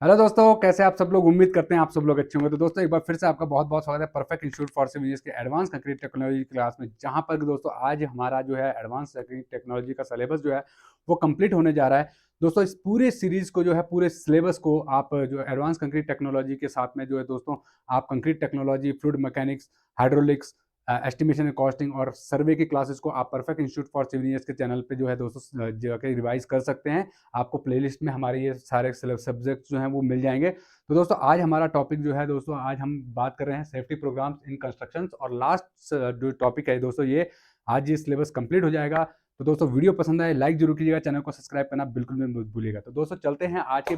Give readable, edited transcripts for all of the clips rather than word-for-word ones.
Hello दोस्तों, कैसे आप सब लोग। उम्मीद करते हैं आप सब लोग अच्छे होंगे। तो दोस्तों एक बार फिर से आपका बहुत बहुत स्वागत है perfect institute for civil engineers के एडवांस कंक्रीट टेक्नोलॉजी क्लास में, जहां पर दोस्तों आज हमारा जो है एडवांस कंक्रीट टेक्नोलॉजी का सिलेबस जो है वो कंप्लीट होने जा रहा है। दोस्तों इस पूरे सीरीज को जो है, पूरे सिलेबस को आप जो एडवांस कंक्रीट टेक्नोलॉजी के साथ में जो है दोस्तों, आप concrete technology, fluid mechanics, hydraulics, estimation and costing और सर्वे की क्लासेस को आप perfect institute for civil engineers के चैनल पे जो है दोस्तों जाकर रिवाइज कर सकते हैं। आपको प्लेलिस्ट में हमारे ये सारे सब्जेक्ट्स जो हैं वो मिल जाएंगे। तो दोस्तों आज हमारा टॉपिक जो है दोस्तों, आज हम बात कर रहे हैं सेफ्टी प्रोग्राम्स इन कंस्ट्रक्शन, और लास्ट जो टॉपिक है दोस्तों ये आज ये सिलेबस कंप्लीट हो जाएगा। तो दोस्तों वीडियो पसंद आए लाइक जरूर कीजिएगा, चैनल को सब्सक्राइब करना बिल्कुल भी मत भूलिएगा। तो दोस्तों चलते हैं आज के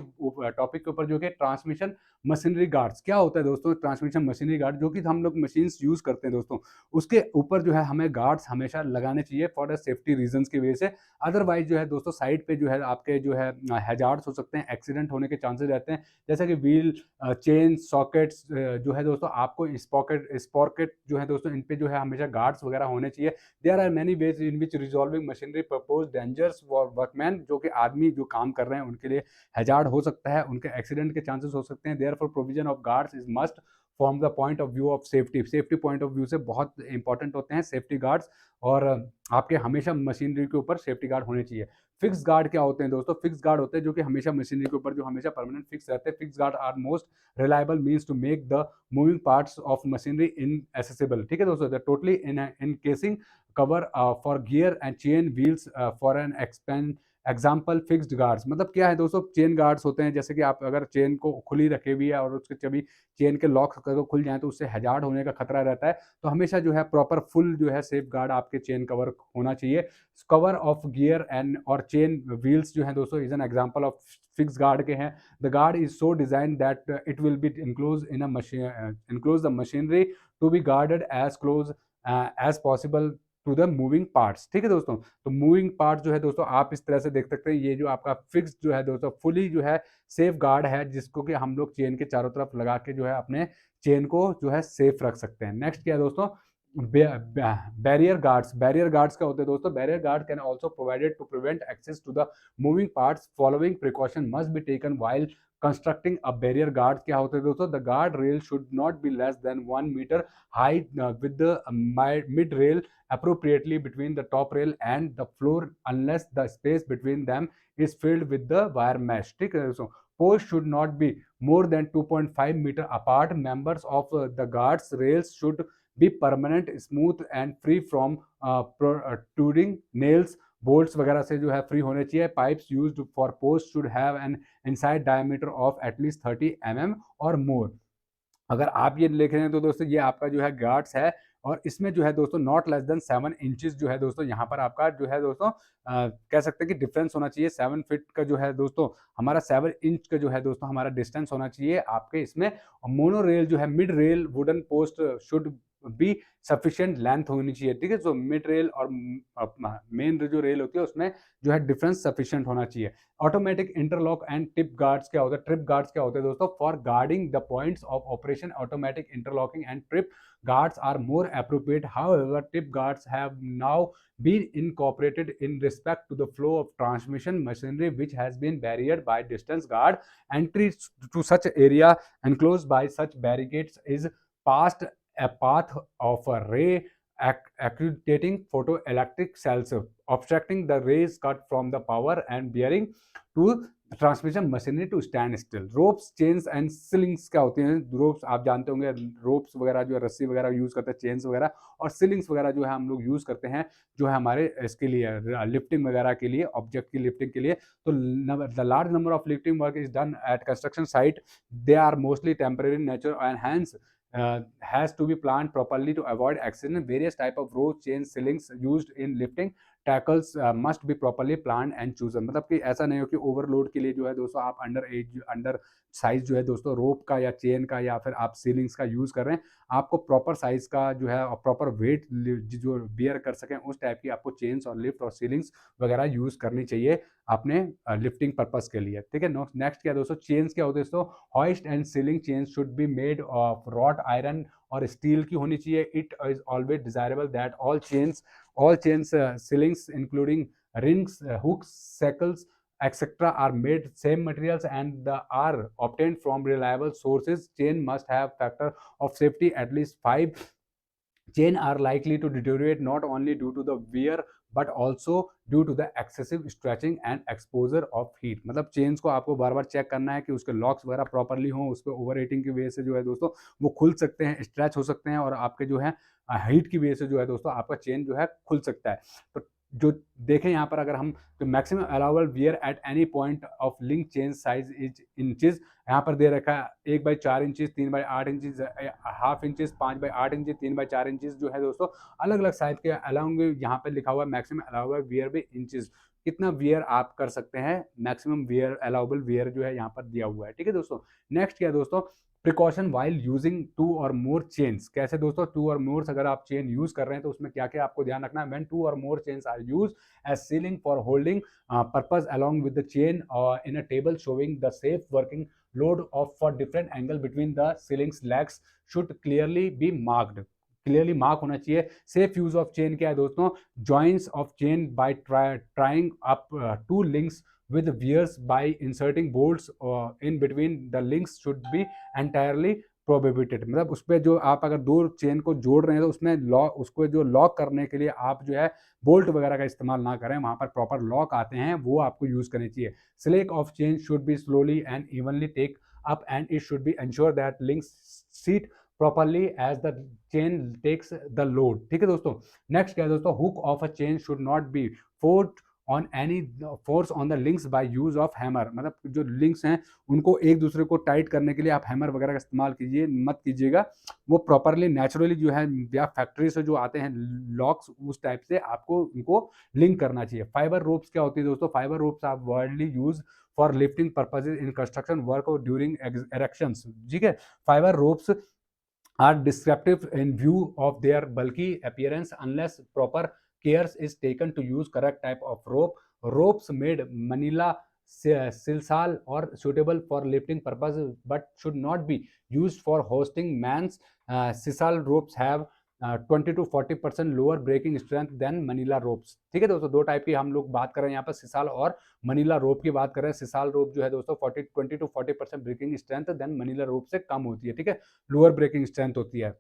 टॉपिक के ऊपर, जो कि ट्रांसमिशन मशीनरी गार्ड्स क्या होता है दोस्तों। ट्रांसमिशन मशीनरी गार्ड जो कि हम लोग मशीन्स यूज करते हैं दोस्तों, उसके ऊपर जो है हमें गार्ड्स हमेशा लगाने चाहिए फॉर द सेफ्टी रीजंस की वजह से। अदरवाइज जो है दोस्तों साइड पे जो है आपके जो है हैजार्ड्स हो सकते हैं, एक्सीडेंट होने के चांसेस रहते हैं, जैसे कि व्हील, चेन, सॉकेट्स जो है दोस्तों, आपको स्पॉकेट जो है दोस्तों, इन पे जो है हमेशा गार्ड्स वगैरह होने चाहिए। There are many ways in which resolving machinery propose dangers for workman, जो कि आदमी जो काम कर रहे हैं उनके लिए हैजार्ड हो सकता है, उनके एक्सीडेंट के चांसेस हो सकते हैं। There for provision of guards is must from the point of view of safety point of view से बहुत इंपॉर्टेंट होते हैं सेफ्टी गार्ड्स। और आपके हमेशा मशीनरी के ऊपर सेफ्टी गार्ड होने चाहिए। फिक्स गार्ड क्या होते हैं दोस्तों? फिक्स गार्ड होते हैं जो कि हमेशा मशीनरी के ऊपर जो हमेशा परमानेंट फिक्स रहते हैं। Fix guard are most reliable means to make the moving parts of machinery inaccessible. ठीक है दोस्तों, totally encasing cover for gear and chain wheels for an expand example fixed guards. मतलब क्या है दोस्तों, chain guards होते हैं, जैसे कि आप अगर चेन को खुली रखे हुई है और उसके कभी चेन के लॉक खुल जाए तो उससे हैजार्ड होने का खतरा रहता है। तो हमेशा जो है प्रॉपर फुल जो है सेफ गार्ड आपके चेन कवर होना चाहिए। कवर ऑफ गियर एंड और चेन व्हील्स जो है दोस्तों is an example of fix guard के हैं। The guard is so design that it will be enclose the machinery to be guarded as close as possible to the moving parts. ठीक है दोस्तों, तो moving part जो है दोस्तों आप इस तरह से देख सकते हैं। ये जो आपका फिक्स जो है दोस्तों फुली जो है सेफ गार्ड है, जिसको कि हम लोग चेन के चारों तरफ लगा के जो है अपने चेन को जो है सेफ रख सकते हैं। नेक्स्ट क्या है दोस्तों, बैरियर गार्ड्स। बैरियर गार्ड्स क्या होते हैं दोस्तों? Barrier guard can also provided to prevent access to the moving parts. Following precaution must be taken while constructing a barrier guard. क्या होते हैं दोस्तों? The guard rail should not be less than 1 metre high with the mid rail appropriately between the top rail and the floor unless the space between them is filled with the wire mesh. ठीक है दोस्तों, posts should not be more than 2.5 meter apart. Members of the guards rails should be permanent, smooth and free from protruding nails, bolts वगैरह से जो है free होने चाहिए। Pipes used for post should have an inside diameter of at least 30 mm और मोर। अगर आप ये देख रहे हैं तो दोस्तों ये आपका जो है गार्ड्स है, और इसमें जो है दोस्तों नॉट लेस देन 7 इंचेस जो है दोस्तों, यहाँ पर आपका जो है दोस्तों कह सकते हैं कि डिफरेंस होना चाहिए। 7 फीट का जो है दोस्तों हमारा 7 इंच का जो है दोस्तों हमारा डिस्टेंस होना चाहिए आपके इसमें। मोनो रेल जो है, mid rail wooden post should be sufficient length होनी चाहिए। ठीक है, तो मिड रेल और मेन जो रेल होती है उसमें जो है डिफरेंस सफिशिएंट होना चाहिए। Automatic interlock and tip guards क्या होता है? ट्रिप गार्ड्स क्या होते हैं दोस्तों? For guarding the points of operation automatic interlocking and trip guards are more appropriate. However, tip guards have now been incorporated in respect to the flow of transmission machinery, which has been barriered by distance guard. Entry to such area enclosed by such barricades is past a path of a ray accreting photoelectric cells, obstructing the rays cut from the power and bearing to transmission machinery to stand still. Ropes, chains and slings क्या होती हैं? Ropes आप जानते होंगे, ropes वगैरह जो है रस्सी वगैरह यूज करते हैं, चेन्स वगैरह, और सिलिंग्स वगैरह जो है हम लोग यूज करते हैं जो है हमारे इसके लिए लिफ्टिंग वगैरह के लिए, ऑब्जेक्ट की लिफ्टिंग के लिए। तो the large number of lifting work is done at construction site. They are mostly temporary nature and hence has to be planned properly to avoid accident. Various type of rope, chain, ceilings used in lifting tackles must be properly plan and chosen. मतलब कि ऐसा नहीं हो कि overload के लिए जो है दोस्तों आप अंडर साइज जो है दोस्तों रोप का या चेन का या फिर आप सीलिंग्स का यूज कर रहे हैं। आपको प्रॉपर साइज का जो है और प्रॉपर वेट जो बियर कर सकें उस टाइप की आपको चेन्स और लिफ्ट और सीलिंग्स वगैरह यूज करनी चाहिए अपने लिफ्टिंग पर्पस के लिए। ठीक है, नेक्स्ट क्या दोस्तों, चेन्स क्या होते हैं दोस्तों? Hoist and ceiling chains should be made of wrought iron और स्टील की होनी चाहिए। It is always desirable that all chains ceilings including rings, hooks, shackles etc. are made same materials and are obtained from reliable sources, chain must have factor of safety at least 5. Chain are likely to deteriorate not only due to the wear but also due to the excessive stretching and exposure of heat. मतलब chains को आपको बार बार check करना है कि उसके locks वगैरह properly हों, उस पर ओवर हीटिंग की वजह से जो है दोस्तों वो खुल सकते हैं, स्ट्रेच हो सकते हैं, और आपके जो है हीट की वजह से जो है दोस्तों आपका चेन जो है खुल सकता है। तो जो देखें यहाँ पर, अगर हम तो maximum allowable wear at any point of link chain size is inches, यहाँ पर दे रखा है 1/4 inches, 3/8 inches, half inches, 5/8 inches, 3/4 inches जो है दोस्तों अलग अलग साइज के अलाउंग। यहाँ पर लिखा हुआ है maximum allowable wear by inches, कितना वियर आप कर सकते हैं, मैक्सिमम वियर अलाउबल वियर जो है यहाँ पर दिया हुआ है। ठीक है दोस्तों। नेक्स्ट क्या है दोस्तों, प्रिकॉशन वाइल यूजिंग 2 और मोर चेन्स। कैसे दोस्तों, 2 और मोर अगर आप चेन यूज कर रहे हैं तो उसमें क्या क्या आपको ध्यान रखना है। व्हेन 2 और more chains are use as sling for holding purpose along with the chain in a table showing the safe working load of for different angle between the slings legs should clearly be marked. Clearly mark होना चाहिए। Safe use of chain क्या है दोस्तों, joints of chain by trying up 2 links with viers by inserting bolts in between the links should be entirely prohibited। मतलब उस पर जो आप अगर 2 चेन को जोड़ रहे हैं तो उसमें लॉक, उसको जो लॉक करने के लिए आप जो है बोल्ट वगैरह का इस्तेमाल ना करें, वहां पर प्रॉपर लॉक आते हैं वो आपको यूज करनी चाहिए। Slack of chain should be slowly and evenly take up and it should be ensure that links seat properly as the chain takes the load। ठीक है दोस्तों। नेक्स्ट क्या है दोस्तों, hook of a chain should not B Ford on any force on the links by use of hammer. मतलब जो links हैं उनको एक दूसरे को टाइट करने के लिए आप हैमर वगैरह का इस्तेमाल मत कीजिएगा। वो प्रॉपरली नेचुरली जो है या फैक्ट्री से जो आते हैं लॉक्स, उस टाइप से आपको उनको लिंक करना चाहिए। फाइबर रोप्स क्या होती है दोस्तों, fibre ropes are worldly use for lifting purposes in construction work और ड्यूरिंग एरेक्शंस। ठीक है। Fibre ropes are descriptive in view of their bulky appearance unless proper cares is taken to use correct type of rope। Ropes made Manila silsal or suitable for lifting purposes but should not be used for hosting man's sisal ropes have 20 to 40% lower breaking strength than Manila ropes. ठीक है दोस्तों, 2 type की हम लोग बात कर रहे हैं यहाँ पर, सिसाल और मनीला रोप की बात कर रहे हैं। सिसाल रोप जो है दोस्तों 20 to 40% breaking strength than manila rope से कम होती है। ठीक है, लोअर ब्रेकिंग स्ट्रेंथ होती है।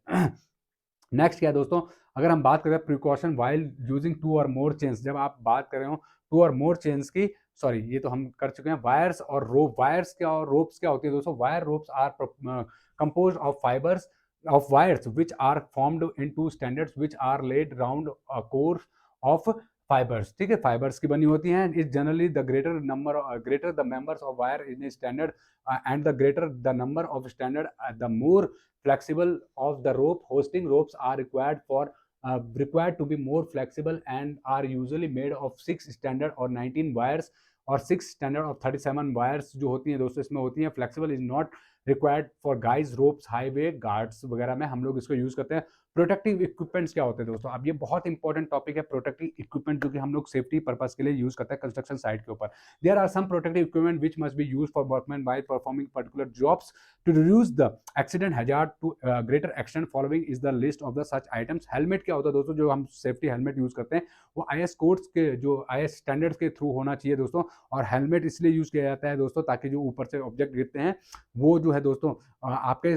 नेक्स्ट क्या है दोस्तों, अगर हम बात करें प्रिकॉशन वाइल यूजिंग 2 और मोर चेन्स, जब आप बात कर रहे हो 2 और मोर चेन्स की, सॉरी ये तो हम कर चुके हैं। वायर्स और रोप, वायर्स क्या और रोप्स क्या होती है दोस्तों, wire ropes are composed of fibres of wires which are formed into standards which are laid round a core of fibers। ठीक है, फाइबर्स की बनी होती हैं। Is generally the greater the members of wire in standard and the greater the number of standard the more flexible of the rope। Hosting ropes are required to be more flexible and are usually made of 6 standard or 19 wires और 6 standard और 37 wires जो होती हैं दोस्तों इसमें होती हैं। Flexible is not required for guys ropes, highway guards वगैरह में हम लोग इसको यूज करते हैं। प्रोटेक्टिव इक्विपमेंट्स क्या होते हैं दोस्तों, अब ये बहुत इंपॉर्टेंट टॉपिक है, प्रोटेक्टिव इक्विपमेंट जो कि हम लोग सेफ्टी पर्पस के लिए यूज करते हैं कंस्ट्रक्शन साइट के ऊपर। There are some protective equipment which must be used for workman while performing particular jobs to reduce the accident hazard to greater extent. Following is the list of the such items. Helmet क्या होता है दोस्तों, जो हम safety helmet use करते हैं वो IS codes के, जो IS स्टैंडर्ड्स के थ्रू होना चाहिए दोस्तों। और हेलमेट इसलिए यूज किया जाता है दोस्तों ताकि जो ऊपर से ऑब्जेक्ट गिरते हैं वो जो है दोस्तों आपके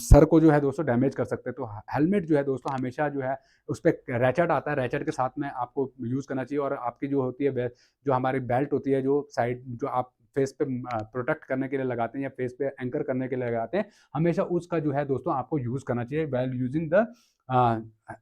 सर को जो है दोस्तों डैमेज कर सकते हैं। तो हेलमेट जो है दोस्तों हमेशा जो है उस पर रैचेट आता है, रैचेट के साथ में आपको यूज करना चाहिए। और आपकी जो होती है जो हमारी बेल्ट होती है, जो साइड जो आप फेस पे प्रोटेक्ट करने के लिए लगाते हैं या फेस पे एंकर करने के लिए लगाते हैं, हमेशा उसका जो है दोस्तों आपको यूज करना चाहिए while using the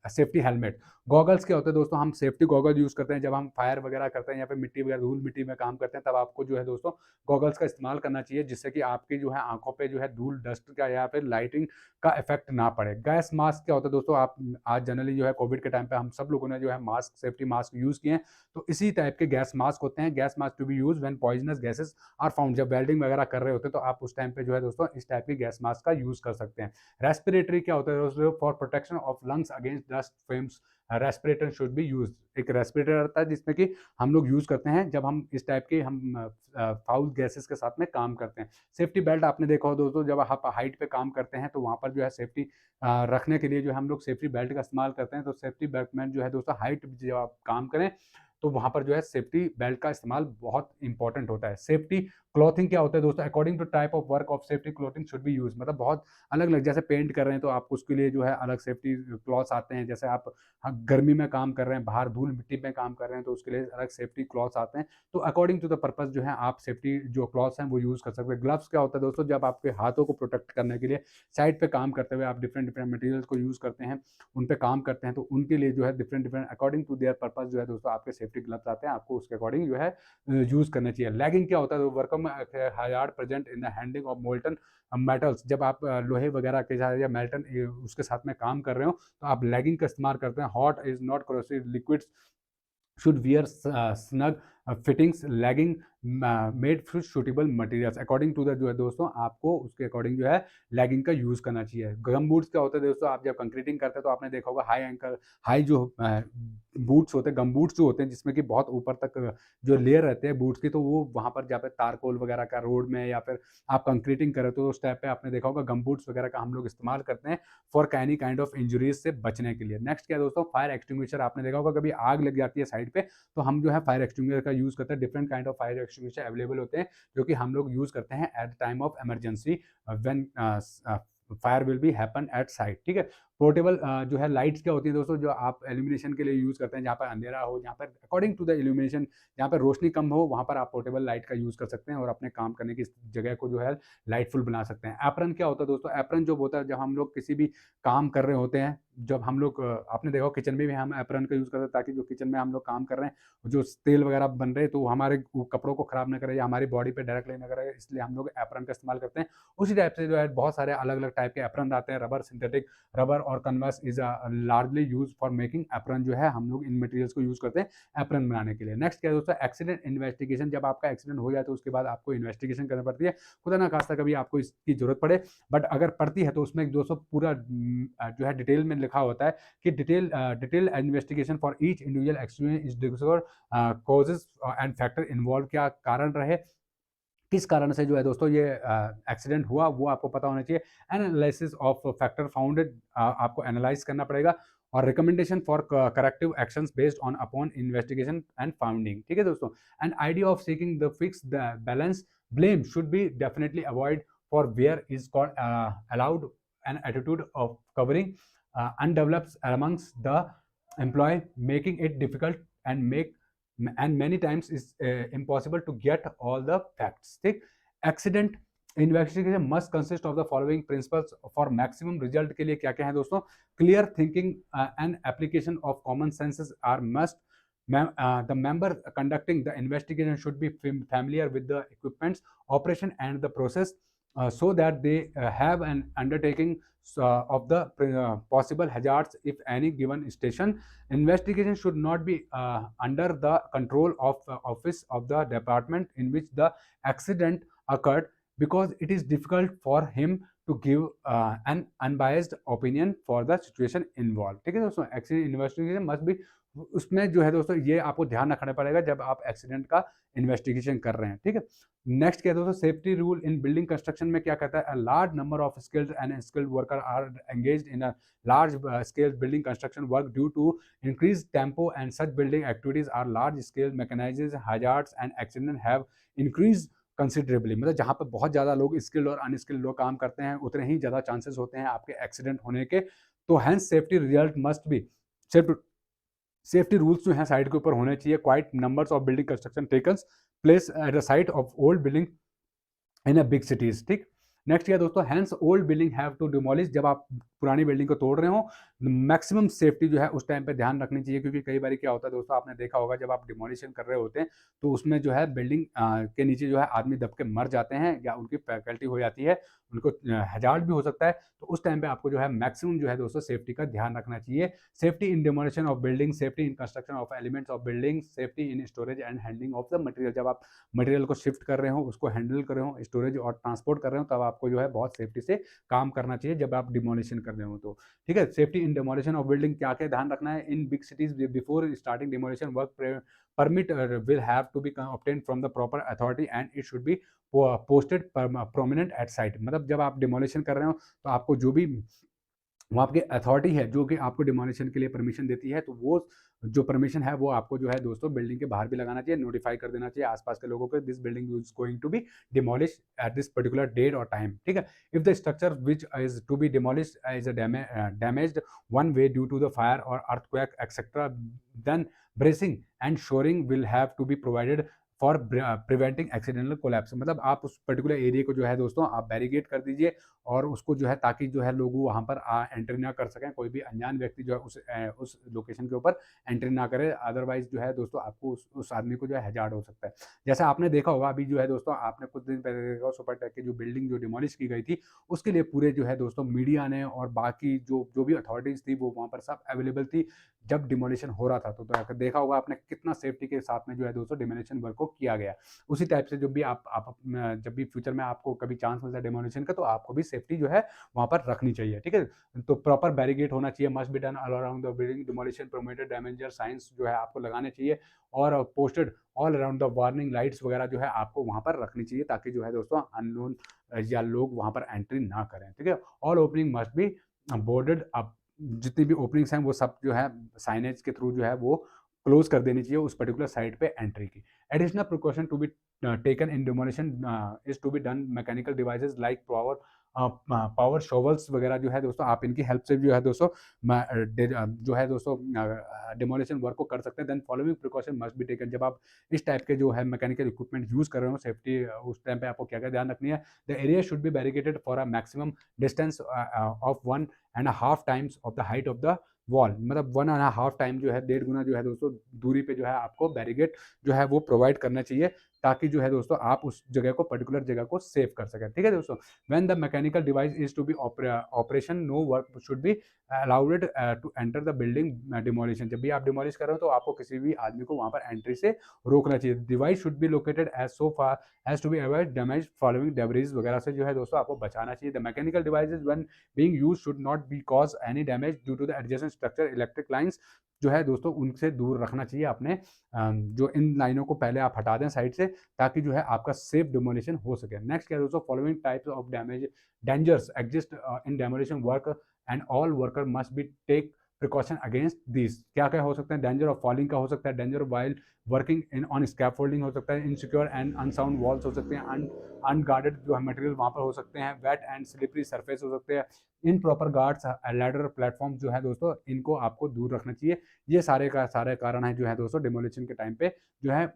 safety helmet. Goggles क्या होते हैं दोस्तों, हम सेफ्टी गॉगल यूज करते हैं जब हम फायर वगैरह करते हैं या फिर मिट्टी वगैरह धूल मिट्टी में काम करते हैं, तब आपको जो है दोस्तों गॉगल्स का इस्तेमाल करना चाहिए जिससे कि आपकी जो है आंखों पे जो है धूल डस्ट का या फिर लाइटिंग का इफेक्ट ना पड़े। गैस मास्क क्या होता है दोस्तों, आप आज जनरली जो है कोविड के टाइम पे हम सब लोगों ने जो है मास्क, सेफ्टी मास्क यूज किए हैं, तो इसी टाइप के गैस मास्क होते हैं। Gas mask to be use when poisonous gases are found. जब वेल्डिंग वगैरह कर रहे होते हैं तो आप उस टाइम पे जो है दोस्तों इस टाइप की गैस मास्क का यूज कर सकते हैं। रेस्पिरेटरी क्या होता है दोस्तों, for protection of lungs against dust famous respirator should be use. एक रेस्पिरेटर आता है जिसमें कि हम लोग यूज करते हैं जब हम इस टाइप के हम फाउल गैसेस के साथ में काम करते हैं। सेफ्टी बेल्ट आपने देखा हो दोस्तों, जब आप हाइट पे काम करते हैं तो वहां पर जो है सेफ्टी रखने के लिए जो हम लोग सेफ्टी बेल्ट का इस्तेमाल करते हैं। तो सेफ्टी बेल्ट में जो है दोस्तों हाइट जब आप काम करें तो वहाँ पर जो है सेफ्टी बेल्ट का इस्तेमाल बहुत इंपॉर्टेंट होता है। सेफ्टी क्लॉथिंग क्या होता है दोस्तों? According to type of work of safety clothing should be use, मतलब बहुत अलग-अलग, जैसे पेंट कर रहे हैं तो आप उसके लिए जो है अलग सेफ्टी क्लॉथ्स आते हैं। जैसे आप गर्मी में काम कर रहे हैं, बाहर धूल-मिट्टी में काम कर रहे हैं तो उसके लिए अलग सेफ्टी क्लॉथ्स आते हैं। तो अकॉर्डिंग टू द पर्पज़ जो है आप सेफ्टी जो क्लॉथ्स हैं वो यूज़ कर सकते हैं। ग्लव्स क्या होता है दोस्तों? जब आपके हाथों को प्रोटेक्ट करने के लिए साइड पे काम करते हुए आप डिफरेंट-डिफरेंट मटेरियल्स को यूज़ करते हैं, उन पे काम करते हैं, तो उनके लिए जो है different different according to their purpose जो है दोस्तों आपके सेफ्टी ग्लव्स आते हैं, आपको उसके अकॉर्डिंग जो है यूज़ करना चाहिए। लैगिंग क्या होता है? तो वर्कर में hazard present in the handling of molten metals, जब आप लोहे वगैरह के साथ या मेल्टन उसके साथ में काम कर रहे हो, तो आप लैगिंग का इस्तेमाल करते हैं। Hot is not corrosive liquids should wear snug fittings legging made with suitable materials according to the जो है दोस्तों आपको उसके अकॉर्डिंग जो है लेगिंग का यूज़ करना चाहिए। गम बूट्स क्या होता है दोस्तों? आप जब कंक्रीटिंग करते हैं तो आपने देखा होगा हाई एंकल हाई जो बूट्स होते हैं, गम बूट्स जो होते हैं जिसमें कि बहुत ऊपर तक जो लेयर रहते हैं बूट्स की, तो वो वहाँ पर जहाँ पे तारकोल वगैरह का रोड में या फिर आप कंक्रीटिंग कर रहे हो तो उस टाइप पे आपने देखा होगा गम बूट्स वगैरह का हम लोग इस्तेमाल करते हैं for any kind of injuries से बचने के लिए। नेक्स्ट क्या है दोस्तों? Fire extinguisher. आपने देखा होगा कभी आग लग जाती है साइड पे, तो हम जो है फायर एक्सटिंग्विशर का यूज़ करते हैं। Different kind of fire extinguisher available होते हैं जो कि हम लोग यूज़ करते हैं at the time of emergency when fire will be happen at site. ठीक है। पोर्टेबल जो है लाइट्स क्या होती है दोस्तों? जो आप इल्यूमिनेशन के लिए यूज़ करते हैं, जहाँ पर अंधेरा हो, जहाँ पर अकॉर्डिंग टू द इल्यूमिनेशन जहाँ पर रोशनी कम हो, वहाँ पर आप पोर्टेबल लाइट का यूज़ कर सकते हैं और अपने काम करने की जगह को जो है लाइटफुल बना सकते हैं। एप्रन क्या होता है दोस्तों? एप्रन जो होता है जब हम लोग किसी भी काम कर रहे होते हैं, जब हम लोग आपने देखा किचन में भी हम एप्रन का यूज़ करते हैं ताकि जो किचन में हम लोग काम कर रहे हैं, जो तेल वगैरह बन रहे हैं तो वो हमारे कपड़ों को खराब ना करे या हमारी बॉडी पे डायरेक्टली ना करे, इसलिए हम लोग एप्रन का इस्तेमाल करते हैं। उसी टाइप से जो है बहुत सारे अलग-अलग टाइप के एप्रन आते हैं। रबर, सिंथेटिक रबर और canvas is largely used for making apron, जो है हम लोग इन मटेरियल्स को यूज़ करते हैं एप्रन बनाने के लिए। नेक्स्ट क्या है दोस्तों? Accident investigation. जब आपका एक्सीडेंट हो जाए तो उसके बाद आपको इन्वेस्टिगेशन करनी पड़ती है। खुदा ना खास्ता कभी आपको इसकी ज़रूरत पड़े, बट अगर पड़ती है तो उसमें दोस्तों पूरा जो है डिटेल में लिखा होता है कि detail investigation for each individual accident is discover causes and factor involve, क्या कारण रहे, किस कारण से जो है दोस्तों ये एक्सीडेंट हुआ, वो आपको पता होना चाहिए। एनालिसिस ऑफ फैक्टर फाउंडेड, आपको एनालाइज करना पड़ेगा और recommendation for corrective actions based on upon investigation and founding. ठीक है दोस्तों? And idea of seeking the fix the balance blame should be definitely avoid for where is called allowed an attitude of covering undeveloped amongst the employee, making it difficult and many times is impossible to get all the facts. ठीक। Accident investigation must consist of the following principles for maximum result के लिए क्या क्या है दोस्तों? Clear thinking and application of common senses are must. The member conducting the investigation should be familiar with the equipments, operation and the process, so that they have an undertaking of the possible hazards if any given station. Investigation should not be under the control of office of the department in which the accident occurred, because it is difficult for him to give an unbiased opinion for the situation involved. ठीक है दोस्तों? Accident investigation must be, उसमें जो है दोस्तों ये आपको ध्यान रखना पड़ेगा जब आप एक्सीडेंट का इन्वेस्टिगेशन कर रहे हैं। ठीक है। नेक्स्ट क्या है दोस्तों? Safety rule in building construction में क्या कहता है? A large number of skilled and unskilled worker are engaged in a large scale building construction work due to increased tempo, and such building activities are large scale mechanized hazards and accident have increased considerably. मतलब जहाँ पे बहुत ज़्यादा लोग skilled और unskilled लोग काम करते हैं उतने ही ज़्यादा चांसेस होते हैं आपके एक्सीडेंट होने के। तो hence safety result must be, safety rules जो हैं साइड के ऊपर होने चाहिए। Quite numbers of building construction takes place at the site of old building in a big cities. ठीक। नेक्स्ट क्या दोस्तों? Hence old building have to demolish. जब आप पुरानी बिल्डिंग को तोड़ रहे हो, मैक्सिमम सेफ्टी जो है उस टाइम पे ध्यान रखनी चाहिए, क्योंकि कई बार क्या होता है दोस्तों, आपने देखा होगा जब आप डिमोलिशन कर रहे होते हैं तो उसमें जो है बिल्डिंग के नीचे जो है आदमी दब के मर जाते हैं या उनकी फैकल्टी हो जाती है, उनको हैजार्ड भी हो सकता है। तो उस टाइम पे आपको जो है मैक्सिमम जो है दोस्तों सेफ्टी का ध्यान रखना चाहिए। Safety in demolition of building, safety in construction of elements of building, safety in storage and handling of the material. जब आप मटेरियल को शिफ्ट कर रहे हो, उसको हैंडल कर रहे हो, स्टोरेज और ट्रांसपोर्ट कर रहे हो, तब आपको जो है बहुत सेफ्टी से काम करना चाहिए जब आप डिमोलिशन कर रहे हो तो। ठीक है। Safety in demolition of building क्या क्या ध्यान रखना है? In big cities before starting demolition work permit will have to be obtained from the proper authority and it should be posted prominent at site। मतलब जब आप डिमोलिशन कर रहे हो तो आपको जो भी वहाँ आपकी अथॉरिटी है जो कि आपको डिमोलिशन के लिए परमिशन देती है, तो वो जो परमिशन है वो आपको जो है दोस्तों बिल्डिंग के बाहर भी लगाना चाहिए, नोटिफाई कर देना चाहिए आसपास के लोगों को, this building is going to be demolish at this particular date और टाइम, ठीक है। If the structure which is to be demolish is damaged one way due to the fire और earthquake etcetera, then bracing and shoring will have to be provided for preventing accidental collapse. मतलब आप उस particular area को जो है दोस्तों आप barricade कर दीजिए, और उसको जो है ताकि जो है लोग वहाँ पर एंट्री ना कर सकें, कोई भी अनजान व्यक्ति जो है उस लोकेशन के ऊपर एंट्री ना करे, अदरवाइज जो है दोस्तों आपको उस आदमी को जो है हैजार्ड हो सकता है। जैसा आपने देखा होगा अभी जो है दोस्तों, आपने कुछ दिन पहले देखा सुपरटेक की जो बिल्डिंग जो डिमोलिश की गई थी, उसके लिए पूरे जो है दोस्तों मीडिया ने और बाकी जो जो भी अथॉरिटीज थी वो वहाँ पर सब अवेलेबल थी जब डिमोलिशन हो रहा था। तो देखा होगा आपने कितना सेफ्टी के साथ में जो है दोस्तों डिमोलिशन वर्क को किया गया। उसी टाइप से जब भी जब भी फ्यूचर में आपको कभी चांस मिलता है डिमोलिशन का, तो आपको भी सेफ्टी जो है वहाँ पर रखनी चाहिए, ठीक है। तो प्रॉपर बैरिकेड होना चाहिए, must be done all around the building, demolition permitted danger signs जो है आपको लगाने चाहिए, और posted all around the warning lights वगैरह जो है आपको वहाँ पर रखनी चाहिए, ताकि जो है दोस्तों अननोन या लोग वहाँ पर एंट्री ना करें, ठीक है। All opening must be boarded up, जितनी भी ओपनिंग्स हैं वो सब जो है साइनेज के थ्रू जो है वो क्लोज कर देनी चाहिए उस पर्टिकुलर साइट पे एंट्री की। Additional precaution to be taken in demolition is to be done mechanical devices like power shovels वगैरह जो है दोस्तों आप इनकी हेल्प से जो है दोस्तों जो है दोस्तों डिमोलिशन वर्क को कर सकते हैं। Then following precaution must be taken, जब आप इस टाइप के जो है मैकेनिकल इक्विपमेंट यूज कर रहे हो सेफ्टी उस टाइम पे आपको क्या क्या ध्यान रखनी है। The area should be barricaded for a maximum distance of 1.5 times of the height of the wall, मतलब 1.5 टाइम जो है 1.5 गुना जो है दोस्तों दूरी पे जो है आपको बैरिकेड जो है वो प्रोवाइड करना चाहिए, ताकि जो है दोस्तों आप उस जगह को पर्टिकुलर जगह को सेव कर सकें, ठीक है दोस्तों। When the mechanical device is to be operation no work should be allowed to enter the building demolition, जब भी आप डिमोलिश कर रहे हो तो आपको किसी भी आदमी को वहां पर एंट्री से रोकना चाहिए। Device should be located as so far as to be avoid damage following debris वगैरह से जो है दोस्तों आपको बचाना चाहिए। The mechanical devices when being used should not be cause any damage due to the adjacent structure, electric lines जो है दोस्तों उनसे दूर रखना चाहिए अपने, जो इन लाइनों को पहले आप हटा दें साइड से, ताकि जो है आपका सेफ डिमोलिशन हो सके। नेक्स्ट क्या है दोस्तों, following types of damage dangers exist in demolition work and all worker must be take precaution against this. क्या क्या हो सकते हैं, डेंजर ऑफ फॉलिंग का हो सकता है, danger while working in on scaffolding हो सकता है, इनसिक्योर एंड अनसाउंड वॉल्स हो सकते हैं, अनगार्डेड जो है मटेरियल वहाँ पर हो सकते हैं, वेट एंड स्लिपरी सरफेस हो सकते हैं, in proper guards ladder platform जो है दोस्तों इनको आपको दूर रखना चाहिए। ये सारे कारण है जो है दोस्तों डिमोलिशन के टाइम पे जो है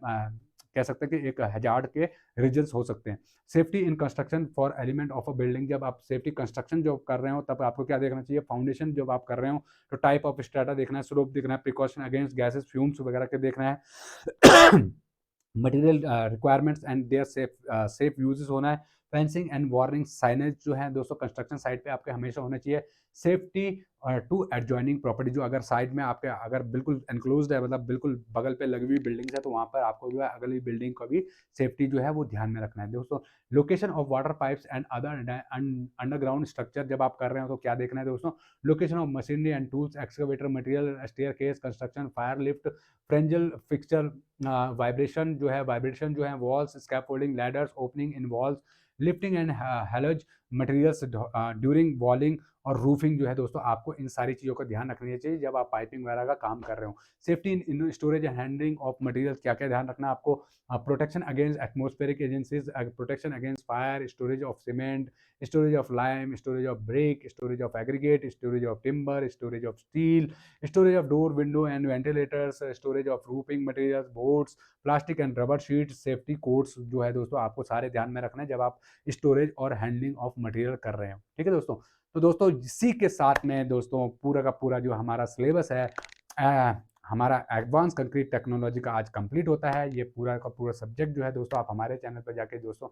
कह सकते हैं कि एक हजार्ड के रीजन्स हो सकते हैं। Safety in construction for element of a building, जब आप सेफ्टी कंस्ट्रक्शन जो कर रहे हो तब आपको क्या देखना चाहिए, फाउंडेशन जब आप कर रहे हो तो टाइप ऑफ स्ट्रेटा देखना है, स्लोप देखना है, प्रिकॉशन अगेंस्ट गैसेस फ्यूम्स वगैरह के देखना है, material requirements and their safe uses होना है। फेंसिंग एंड वार्निंग साइनेज जो है दोस्तों कंस्ट्रक्शन साइट पे आपके हमेशा होना चाहिए। सेफ्टी टू एडजॉइनिंग प्रॉपर्टी, जो अगर साइड में आपके अगर बिल्कुल एनक्लोज्ड है, मतलब बिल्कुल बगल पे लगी हुई बिल्डिंग्स है, तो वहाँ पर आपको जो है अगली बिल्डिंग का भी सेफ्टी जो है वो ध्यान में रखना है दोस्तों। Location of water pipes and other underground structure जब आप कर रहे हो तो क्या देखना है दोस्तों, location of machinery and tools, excavator material, staircase construction, fire lift, fragile fixture, vibration जो है walls, scaffolding, ladders, opening in walls, lifting and hollows materials during walling और रूफिंग जो है दोस्तों आपको इन सारी चीज़ों का ध्यान रखना चाहिए जब आप पाइपिंग वगैरह का काम कर रहे हो। Safety in storage and handling of materials, क्या क्या ध्यान रखना है आपको, protection against atmospheric agencies, protection against fire, storage of cement, storage of lime, storage of brick, storage of aggregate, storage of timber, storage of steel, storage of door window and ventilators, storage of roofing materials, boards, plastic and rubber sheets, safety codes जो है दोस्तों आपको सारे ध्यान में रखना है जब आप स्टोरेज और हैंडलिंग ऑफ मटेरियल कर रहे हो, ठीक है दोस्तों। तो दोस्तों इसी के साथ में दोस्तों पूरा का पूरा जो हमारा सिलेबस है हमारा एडवांस कंक्रीट टेक्नोलॉजी का आज कंप्लीट होता है। ये पूरा का पूरा सब्जेक्ट जो है दोस्तों आप हमारे चैनल पर जाके दोस्तों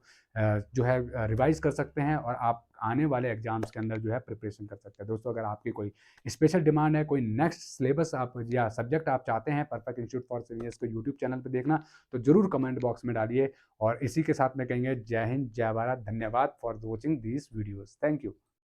जो है रिवाइज कर सकते हैं, और आप आने वाले एग्जाम्स के अंदर जो है प्रिपरेशन कर सकते हैं। दोस्तों अगर आपकी कोई स्पेशल डिमांड है, कोई नेक्स्ट सिलेबस आप या सब्जेक्ट आप चाहते हैं परफेक्ट इंस्टीट्यूट फॉर सीनियर्स को यूट्यूब चैनल पर देखना, तो जरूर कमेंट बॉक्स में डालिए। और इसी के साथ में कहेंगे जय हिंद, जय भारत, धन्यवाद for watching these videos, thank you.